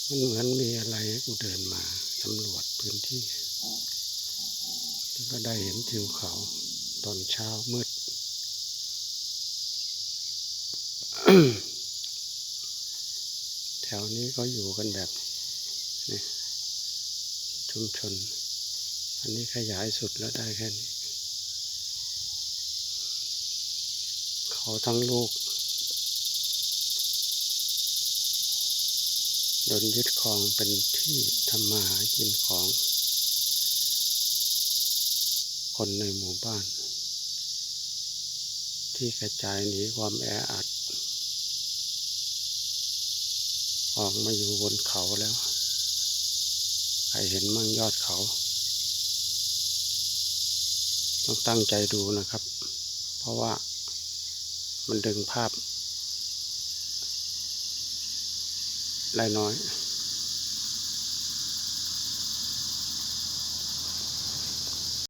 มันเหมือนมีอะไรให้กูเดินมาสำรวจพื้นที่แล้วก็ได้เห็นทิวเขาตอนเช้ามืด แถวนี้ก็อยู่กันแบบนี้ชุมชนอันนี้ขยายสุดแล้วได้แค่นี้เขาทั้งลูกโดนยึดครองเป็นที่ทำมาหากินของคนในหมู่บ้านที่กระจายหนีความแออัดออกมาอยู่บนเขาแล้วใครเห็นมั่งยอดเขาต้องตั้งใจดูนะครับเพราะว่ามันดึงภาพได้น้อย